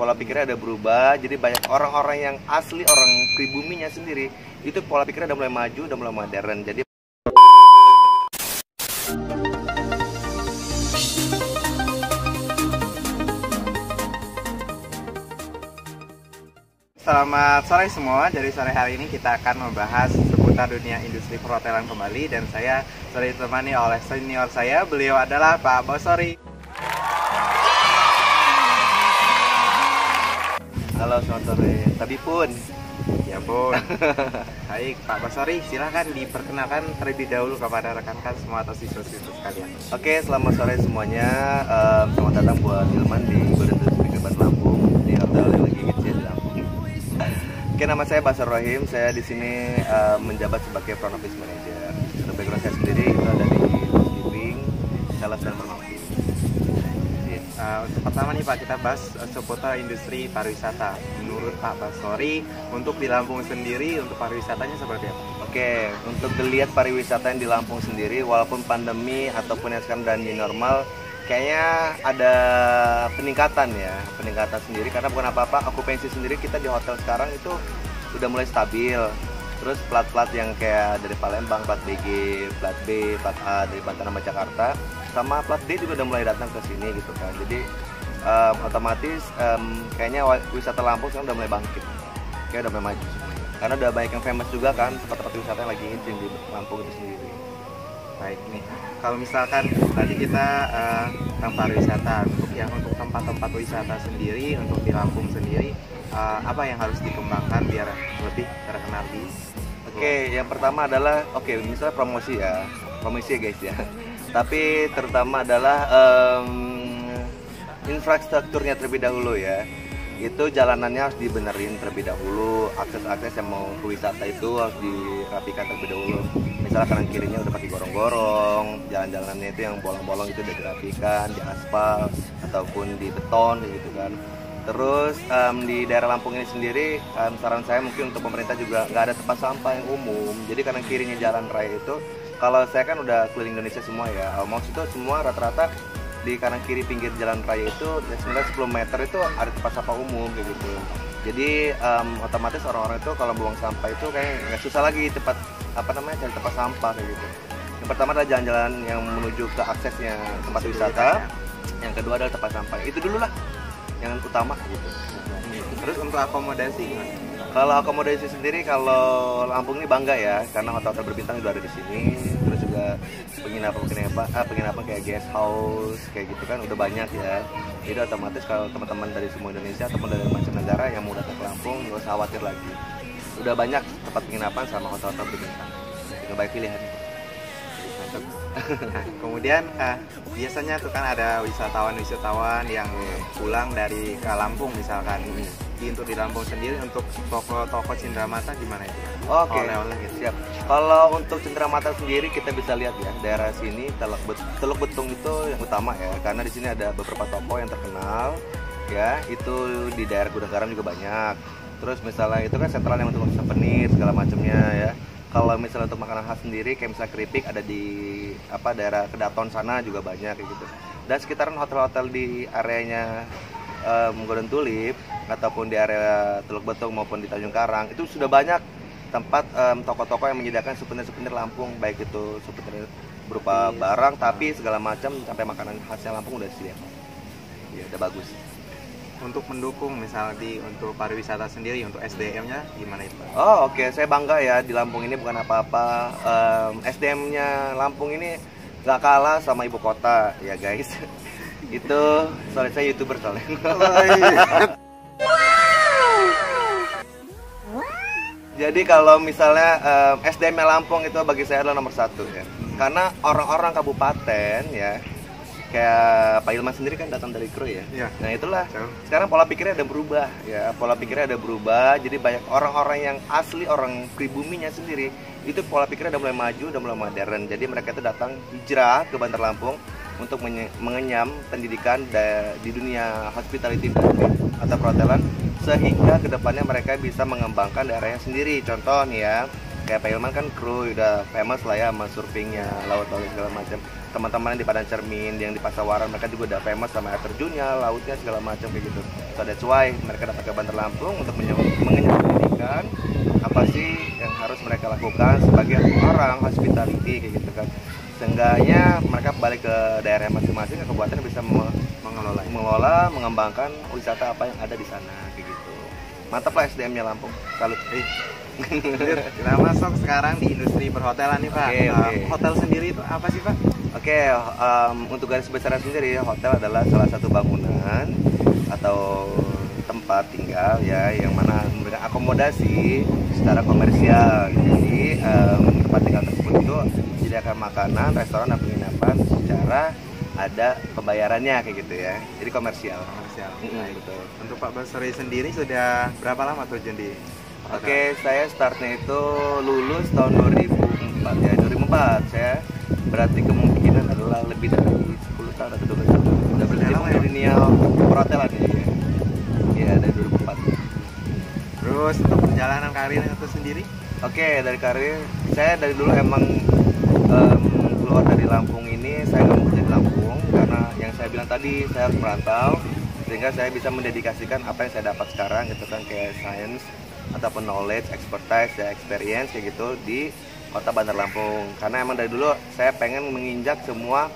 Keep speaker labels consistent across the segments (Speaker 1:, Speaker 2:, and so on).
Speaker 1: pola pikirnya ada berubah. Jadi banyak orang-orang yang asli orang pribuminya sendiri itu pola pikirnya udah mulai maju, udah mulai modern. Jadi
Speaker 2: selamat sore semua. Jadi sore hari ini kita akan membahas seputar dunia industri perhotelan kembali, dan saya sore ditemani oleh senior saya. Beliau adalah Pak Bosori.
Speaker 1: halo, selamat sore. Tapi pun
Speaker 2: Ya pun. Baik, Pak Bosori, silahkan diperkenalkan terlebih dahulu kepada rekan-rekan semua atau siswa-siswa sekalian.
Speaker 1: Oke, selamat sore semuanya. Selamat datang buat Hilman di Golden Industri Keban Lampung, di hotel yang lagi hits ya di Lampung. Oke, nama saya Basar Rohim. Saya di sini menjabat sebagai front office manager. Untuk background saya sendiri itu ada di housekeeping, sales dan marketing.
Speaker 2: Untuk pertama nih Pak, kita bahas seputar industri pariwisata. Menurut Pak Basori, untuk di Lampung sendiri, untuk pariwisatanya seperti apa?
Speaker 1: Oke, untuk dilihat pariwisata yang di Lampung sendiri, walaupun pandemi ataupun yang sekarang dan new normal, kayaknya ada peningkatan ya, peningkatan sendiri karena bukan apa-apa, okupansi sendiri kita di hotel sekarang itu udah mulai stabil. Terus plat-plat yang kayak dari Palembang, plat BG, plat B, plat A dari Banten sama Jakarta, sama plat D juga udah mulai datang ke sini gitu kan. Jadi otomatis kayaknya wisata Lampung sekarang udah mulai bangkit, kayak udah mulai maju semuanya. Karena udah banyak yang famous juga kan, tempat-tempat wisata yang lagi hits di Lampung itu sendiri.
Speaker 2: Baik nih, kalau misalkan tadi kita tentang pariwisata, untuk tempat-tempat wisata sendiri, untuk di Lampung sendiri, apa yang harus dikembangkan biar lebih terkenal di?
Speaker 1: Oke, yang pertama adalah misalnya promosi ya guys ya. Tapi terutama adalah infrastrukturnya terlebih dahulu ya. Itu jalanannya harus dibenerin terlebih dahulu, akses-akses yang mau ke wisata itu harus dirapikan terlebih dahulu. Misalnya kanan kirinya udah pakai gorong-gorong, jalan-jalannya itu yang bolong-bolong itu udah dirapikan, di aspal ataupun di beton gitu kan. Terus di daerah Lampung ini sendiri, saran saya mungkin untuk pemerintah juga nggak ada tempat sampah yang umum. Jadi kanan kirinya jalan raya itu, kalau saya kan udah keliling Indonesia semua ya, almost itu semua rata-rata di kanan kiri pinggir jalan raya itu sebenarnya 10 meter itu ada tempat sampah umum kayak gitu. Jadi otomatis orang-orang itu kalau buang sampah itu kayak nggak susah lagi cari tempat sampah kayak gitu. Yang pertama adalah jalan-jalan yang menuju ke aksesnya tempat wisata. Yang kedua adalah tempat sampah. Itu dulu lah yang utama gitu.
Speaker 2: Terus untuk akomodasi gimana?
Speaker 1: Kalau akomodasi sendiri, kalau Lampung ini bangga ya, karena hotel-hotel berbintang juga ada di sini. Terus juga penginapan kayak guest house kayak gitu kan udah banyak ya. Jadi otomatis kalau teman-teman dari semua Indonesia ataupun dari macam negara yang mau datang ke Lampung nggak usah khawatir lagi. Udah banyak tempat penginapan sama hotel-hotel berbintang. Juga baik pilihannya.
Speaker 2: Nah, kemudian biasanya tuh kan ada wisatawan yang pulang dari ke Lampung misalkan. Untuk di Lampung sendiri, untuk toko-toko Cindramata gimana itu?
Speaker 1: Oke,
Speaker 2: Oleh-oleh gitu.
Speaker 1: Siap. Kalau untuk Cindramata sendiri kita bisa lihat ya, daerah sini Teluk Betung itu yang utama ya, karena di sini ada beberapa toko yang terkenal ya, itu di daerah Gudang Garam juga banyak. Terus misalnya itu kan sentralnya untuk souvenir segala macamnya ya. Kalau misalnya untuk makanan khas sendiri kayak misalnya keripik ada di daerah Kedaton sana juga banyak kayak gitu. Dan sekitaran hotel-hotel di areanya Golden Tulip ataupun di area Teluk Betung maupun di Tanjung Karang itu sudah banyak tempat toko-toko yang menyediakan souvenir-souvenir Lampung, baik itu souvenir berupa barang tapi segala macam sampai makanan khasnya Lampung udah disediakan. Ya, udah bagus.
Speaker 2: Untuk mendukung misalnya untuk pariwisata sendiri, untuk SDM-nya gimana itu?
Speaker 1: Oh oke, saya bangga ya di Lampung ini bukan apa-apa. SDM-nya Lampung ini nggak kalah sama ibu kota ya guys. Itu soalnya saya YouTuber soalnya. Jadi kalau misalnya SDM Lampung itu bagi saya adalah nomor satu ya. Karena orang-orang kabupaten ya, kayak Pak Ilman sendiri kan datang dari Kru ya.
Speaker 2: Ya.
Speaker 1: Nah itulah. Sekarang pola pikirnya ada berubah ya. Pola pikirnya ada berubah. Jadi banyak orang-orang yang asli orang pribuminya sendiri itu pola pikirnya udah mulai maju, udah mulai modern. Jadi mereka itu datang hijrah ke Bantar Lampung untuk mengenyam pendidikan di dunia hospitality atau perhotelan, sehingga kedepannya mereka bisa mengembangkan daerahnya sendiri. Contoh nih ya, kayak Pak Ilman kan Kru udah famous lah ya sama surfingnya, laut laut segala macam. teman-teman yang di Padang Cermin, yang di Pasawaran, mereka juga udah famous sama air terjunnya, lautnya segala macam kayak gitu. So that's why mereka datang ke Bandar Lampung untuk mengenyam pendidikan apa sih yang harus mereka lakukan sebagai orang hospitality kayak gitu kan. Seenggaknya mereka balik ke daerah masing-masing, ke kabupaten bisa mengelola, mengembangkan wisata apa yang ada di sana kayak gitu. Mantap lah SDM-nya Lampung. Salut.
Speaker 2: Kita masuk sekarang di industri perhotelan nih Pak.
Speaker 1: Oke.
Speaker 2: Hotel sendiri itu apa sih Pak?
Speaker 1: Oke, untuk garis besarnya sendiri, hotel adalah salah satu bangunan atau tempat tinggal ya yang mana memberikan akomodasi secara komersial. Jadi tempat tinggal tersebut itu disediakan makanan, restoran dan penginapan secara ada pembayarannya kayak gitu ya. Jadi komersial. Betul.
Speaker 2: Untuk Pak Basri sendiri sudah berapa lama terjun di hotel?
Speaker 1: Oke, saya startnya itu lulus tahun 2004 ya, 2004 saya. Berarti kemungkinan adalah lebih dari 10 tahun atau 12 tahun. Udah berjalan di dunia perhotelan ya. Iya, dari 2004.
Speaker 2: Terus untuk perjalanan karir itu sendiri?
Speaker 1: Oke, dari karir saya dari dulu emang keluar dari Lampung ini saya nggak mau kerja di Lampung karena yang saya bilang tadi saya harus merantau sehingga saya bisa mendedikasikan apa yang saya dapat sekarang gitu kan, kayak science ataupun knowledge, expertise, ya experience kayak gitu di kota Bandar Lampung. Karena emang dari dulu saya pengen menginjak semua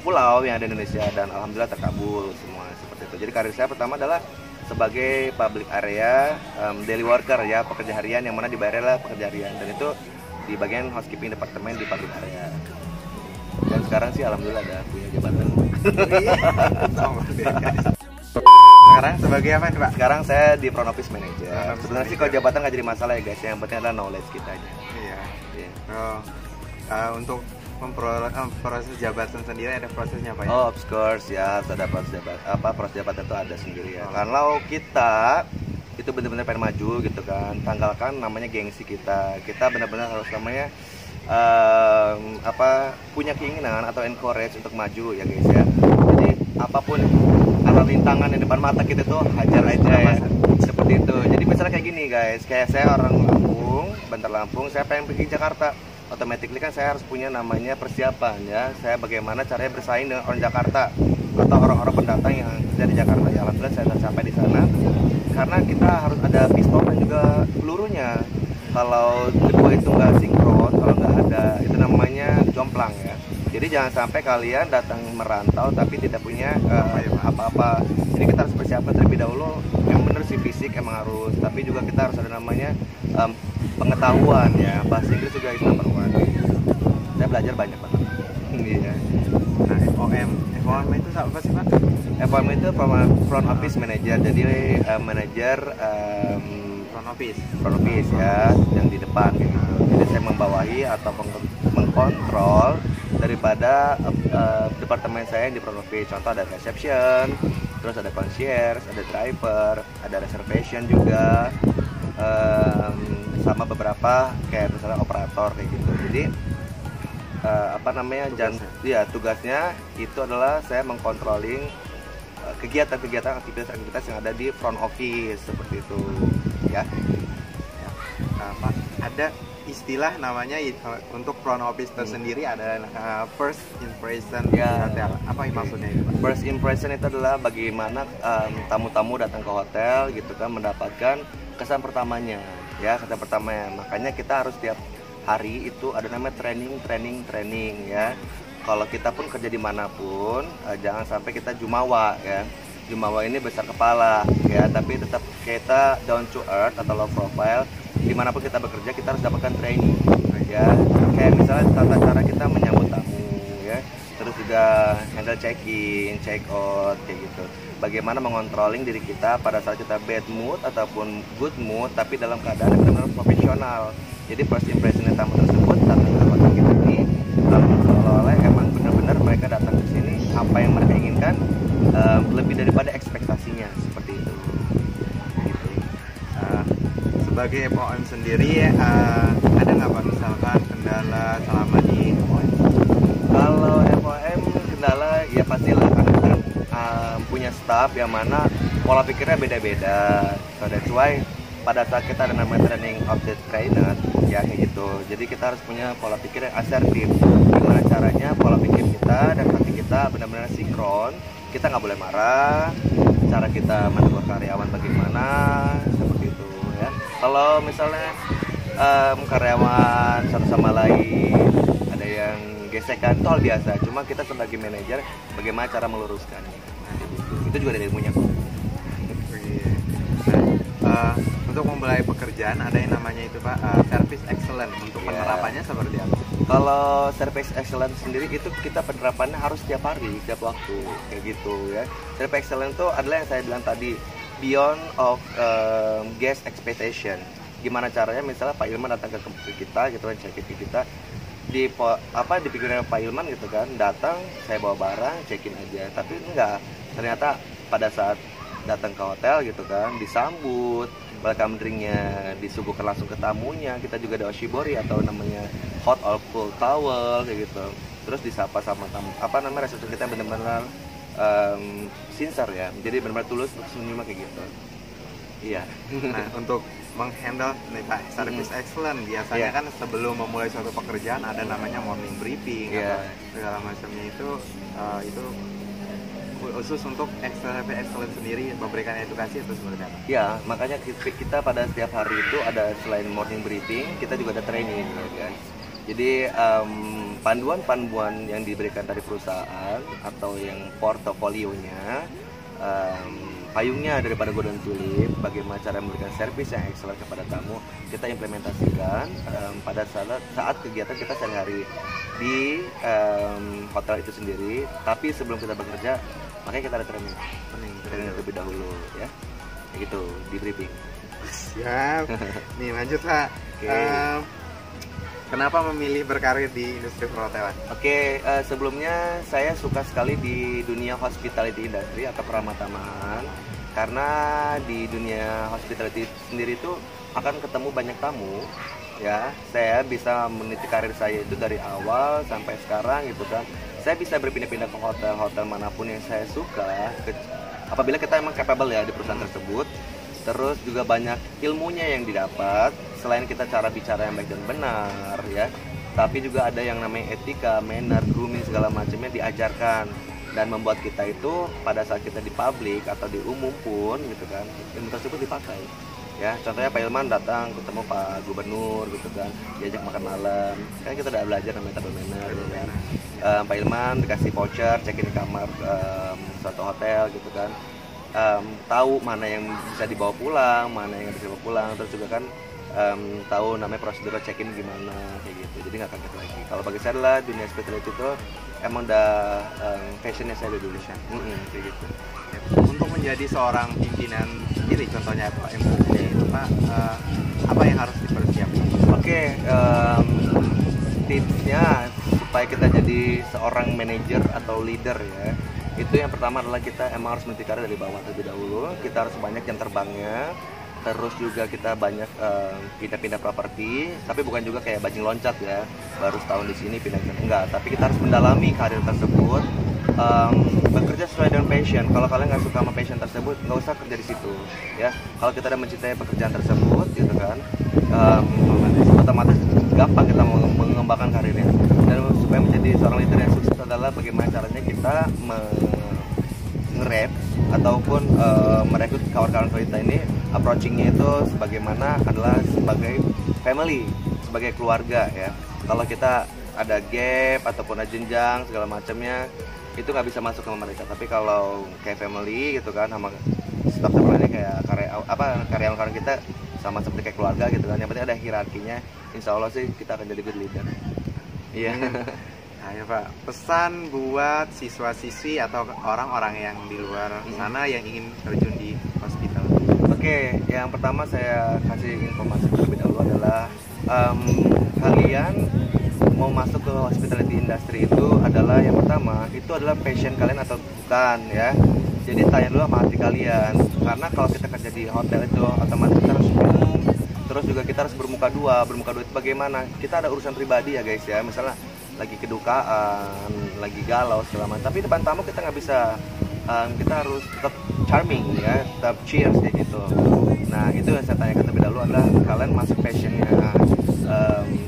Speaker 1: pulau yang ada di Indonesia dan alhamdulillah terkabul semua seperti itu. Jadi karir saya pertama adalah sebagai public area daily worker ya, pekerja harian yang mana dibayar pekerja harian, dan itu di bagian housekeeping departemen di public area. Dan sekarang sih alhamdulillah ada punya jabatan.
Speaker 2: Sekarang sebagai apa nih Pak?
Speaker 1: Sekarang saya di front office manager. Sebenarnya sih kalau jabatan nggak jadi masalah ya guys, yang penting adalah knowledge kita aja.
Speaker 2: Iya. Untuk proses jabatan sendiri ada prosesnya Pak ya?
Speaker 1: Oh, of course ya, harus ada proses jabatan itu ada sendiri ya. Kalau kita itu benar-benar pengen maju gitu kan, tanggalkan namanya gengsi kita. Kita benar-benar harus namanya punya keinginan atau encourage untuk maju ya guys ya. Jadi apapun ada rintangan di depan mata kita tuh hajar aja ya. Seperti itu. Jadi misalnya kayak gini guys, kayak saya orang Lampung, Bandar Lampung, saya pengen pergi Jakarta. Automatically kan saya harus punya namanya persiapan ya. Saya bagaimana caranya bersaing dengan orang Jakarta atau orang-orang pendatang yang ada di Jakarta. Ya alhamdulillah saya sudah sampai di sana. Karena kita harus ada pistol dan juga pelurunya. Kalau kedua itu nggak sinkron, kalau nggak ada, itu namanya jomplang ya. Jadi jangan sampai kalian datang merantau tapi tidak punya apa-apa. Jadi kita harus persiapkan terlebih dahulu. Yang benar sih fisik emang harus, tapi juga kita harus ada namanya pengetahuan ya. Bahasa Inggris juga itu number one. Saya belajar banyak banget. Iya.
Speaker 2: Nah, FOM itu apa sih Pak?
Speaker 1: FOM itu front office manager. Jadi manajer front office ya, yang di depan gitu. Jadi saya membawahi atau mengkontrol daripada departemen saya yang di front office. Contoh ada reception, terus ada concierge, ada driver, ada reservation juga, sama beberapa kayak misalnya operator kayak gitu. Jadi tugasnya itu adalah saya mengkontrolling kegiatan-kegiatan, aktivitas yang ada di front office seperti itu ya.
Speaker 2: Pak, ada istilah namanya untuk front office tersendiri ada first impression
Speaker 1: ya.
Speaker 2: Hotel. Apa yang maksudnya itu Pak?
Speaker 1: First impression itu adalah bagaimana tamu-tamu datang ke hotel gitu kan, mendapatkan kesan pertamanya ya, kesan pertamanya. Makanya kita harus tiap hari itu ada namanya training ya. Kalau kita pun kerja dimanapun, jangan sampai kita jumawa ya. Jumawa ini besar kepala ya, tapi tetap kita down to earth atau low profile. Dimanapun kita bekerja, kita harus dapatkan training ya. Kayak misalnya tata cara kita menyambut tamu ya, terus juga handle check-in, check-out kayak gitu. Bagaimana mengontrolling diri kita pada saat kita bad mood ataupun good mood, tapi dalam keadaan yang benar-benar profesional. Jadi first impression tamu tersebut datang ke hotel kita ini, seolah-olah emang benar-benar mereka datang ke sini apa yang mereka inginkan, lebih daripada ekspektasinya seperti itu. Gitu.
Speaker 2: Sebagai FOM sendiri ada nggak Pak misalkan kendala selama di FOM?
Speaker 1: Kalau FOM kendala ya pastilah kan punya staff yang mana pola pikirnya beda-beda. So that's why pada saat kita ada namanya training of the trainer ya kayak gitu. Jadi kita harus punya pola pikir yang asertif. Gimana caranya pola pikir kita dan hati kita benar-benar sinkron. Kita nggak boleh marah, cara kita menegur karyawan bagaimana, seperti itu ya. Kalau misalnya karyawan satu sama lain ada yang gesekan, itu hal biasa. Cuma kita sebagai manajer bagaimana cara meluruskannya. Itu juga ada ilmunya kok.
Speaker 2: Untuk memulai pekerjaan ada yang namanya itu Pak, service excellent. Untuk penerapannya seperti apa?
Speaker 1: Kalau service excellent sendiri itu kita penerapannya harus setiap hari, setiap waktu, kayak gitu ya. Service excellent itu adalah yang saya bilang tadi, beyond of guest expectation. Gimana caranya misalnya Pak Ilman datang ke kita gitu kan, check-in ke kita, di pikiran Pak Ilman gitu kan, datang saya bawa barang check-in aja, tapi enggak, ternyata pada saat datang ke hotel gitu kan, disambut, welcome drinknya disuguhkan langsung ke tamunya, kita juga ada oshibori atau namanya hot or cold towel kayak gitu, terus disapa sama tamu, resepsi kita benar-benar sincere ya, jadi benar-benar tulus untuk senyum kayak gitu. Iya.
Speaker 2: Nah, untuk menghandle nih Pak, service excellent biasanya kan sebelum memulai suatu pekerjaan ada namanya morning briefing atau segala macamnya, itu khusus untuk service excellent sendiri memberikan edukasi itu seperti apa?
Speaker 1: Ya, makanya kita pada setiap hari itu ada, selain morning briefing, kita juga ada training ya kan. Jadi panduan-panduan yang diberikan dari perusahaan atau yang portofolionya, payungnya daripada Golden Tulip, bagaimana cara memberikan servis yang excellent kepada tamu, kita implementasikan pada saat kegiatan kita sehari-hari di hotel itu sendiri. Tapi sebelum kita bekerja, makanya kita ada training terlebih dahulu ya, kayak gitu, di briefing.
Speaker 2: Siap. Nih lanjut Pak. Kenapa memilih berkarir di industri perhotelan?
Speaker 1: Oke, sebelumnya saya suka sekali di dunia hospitality industry atau keramah-tamahan, karena di dunia hospitality sendiri itu akan ketemu banyak tamu ya. Saya bisa meniti karir saya itu dari awal sampai sekarang gitu kan. Saya bisa berpindah-pindah ke hotel-hotel manapun yang saya suka, apabila kita emang capable ya di perusahaan tersebut. Terus juga banyak ilmunya yang didapat, selain kita cara bicara yang baik dan benar ya, tapi juga ada yang namanya etika, manner, grooming, segala macamnya diajarkan, dan membuat kita itu pada saat kita di publik atau di umum pun gitu kan, ilmu tersebut dipakai ya. Contohnya Pak Ilman datang ketemu Pak Gubernur gitu kan, diajak makan malam, kan kita udah belajar namanya table manner gitu kan. Pak Ilman dikasih voucher check-in di kamar suatu hotel gitu kan, tahu mana yang bisa dibawa pulang, mana yang bisa dibawa pulang, terus juga kan tahu namanya prosedur check-in gimana kayak gitu, jadi nggak kaget lagi. Kalau bagi saya adalah dunia hospitality itu emang udah passionnya saya dari dulu kayak gitu.
Speaker 2: Untuk menjadi seorang pimpinan sendiri, contohnya Pak MUC itu Pak, apa yang harus dipersiapkan?
Speaker 1: Oke, tipsnya supaya kita jadi seorang manajer atau leader ya, itu yang pertama adalah kita emang harus meniti karir dari bawah terlebih dahulu. Kita harus banyak jam terbangnya, terus juga kita banyak pindah-pindah properti, tapi bukan juga kayak bajing loncat ya, baru setahun di sini pindah ke enggak, tapi kita harus mendalami karir tersebut, bekerja sesuai dengan passion. Kalau kalian nggak suka sama passion tersebut, nggak usah kerja di situ ya. Kalau kita udah mencintai pekerjaan tersebut gitu kan, otomatis gampang kita mengembangkan karirnya. Dan supaya menjadi seorang leader yang sukses adalah bagaimana caranya kita nge-rap ataupun merekrut kawan-kawan kita ini, approachingnya itu sebagaimana adalah sebagai family, sebagai keluarga ya. Kalau kita ada gap ataupun ada jenjang segala macamnya, itu nggak bisa masuk sama mereka. Tapi kalau kayak family gitu kan, sama staff lainnya kayak karyawan kita sama seperti kayak keluarga gitu kan. Yang penting ada hierarkinya, insya Allah sih kita akan jadi good leader. Iya.
Speaker 2: Nah ya Pak, pesan buat siswa-siswi atau orang-orang yang di luar sana yang ingin terjun di hospital.
Speaker 1: Oke, yang pertama saya kasih informasi terlebih dahulu adalah kalian mau masuk ke hospitality industry itu adalah yang pertama itu adalah passion kalian atau bukan ya. Jadi tanya dulu sama hati kalian, karena kalau kita kerja di hotel itu otomatis kita harus minum, terus juga kita harus bermuka dua itu bagaimana? Kita ada urusan pribadi ya guys ya, misalnya lagi kedukaan, lagi galau segala macam, tapi depan tamu kita nggak bisa kita harus tetap charming ya, tetap cheers kayak gitu. Nah itu yang saya tanyakan terlebih dahulu adalah kalian masuk passionnya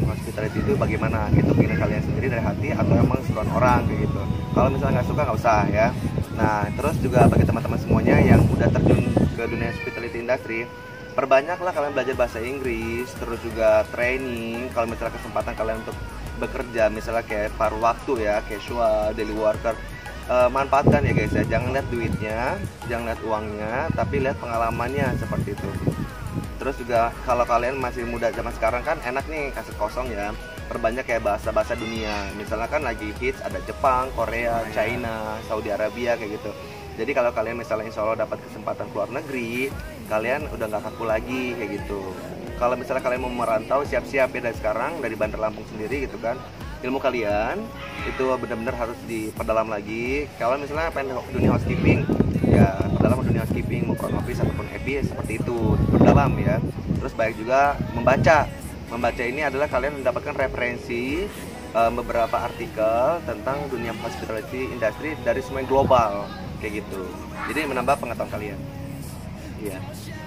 Speaker 1: hospitality itu bagaimana? Itu keinginan kalian sendiri dari hati atau emang seruan orang kayak gitu. Kalau misalnya nggak suka nggak usah ya. Nah terus juga bagi teman-teman semuanya yang udah terjun ke dunia hospitality industry, perbanyaklah kalian belajar bahasa Inggris, terus juga training. Kalau misalnya kesempatan kalian untuk bekerja misalnya kayak paruh waktu ya, casual, daily worker, manfaatkan ya guys ya. Jangan lihat duitnya, jangan lihat uangnya, tapi lihat pengalamannya seperti itu. Terus juga kalau kalian masih muda zaman sekarang kan enak nih kaset kosong ya, perbanyak kayak bahasa-bahasa dunia. Misalnya kan lagi hits ada Jepang, Korea, China, Saudi Arabia kayak gitu. Jadi kalau kalian misalnya insya Allah dapat kesempatan keluar negeri, kalian udah nggak kaku lagi kayak gitu. Kalau misalnya kalian mau merantau, siap-siap ya dari sekarang, dari Bandar Lampung sendiri gitu kan. Ilmu kalian itu benar-benar harus diperdalam lagi. Kalau misalnya pengen dunia housekeeping, ya perdalam dunia housekeeping, mau front office ataupun FB seperti itu, perdalam ya. Terus baik juga membaca. Membaca ini adalah kalian mendapatkan referensi beberapa artikel tentang dunia hospitality industry dari semua global kayak gitu. Jadi menambah pengetahuan kalian.
Speaker 2: Iya,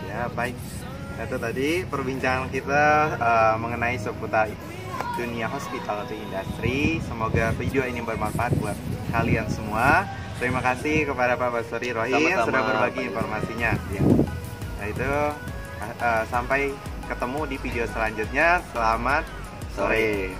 Speaker 2: ya baik. Itu tadi perbincangan kita mengenai seputar dunia hospitality industry. Semoga video ini bermanfaat buat kalian semua. Terima kasih kepada Pak Basri Rohim sudah berbagi informasinya. Ya. Nah itu sampai ketemu di video selanjutnya. Selamat sore.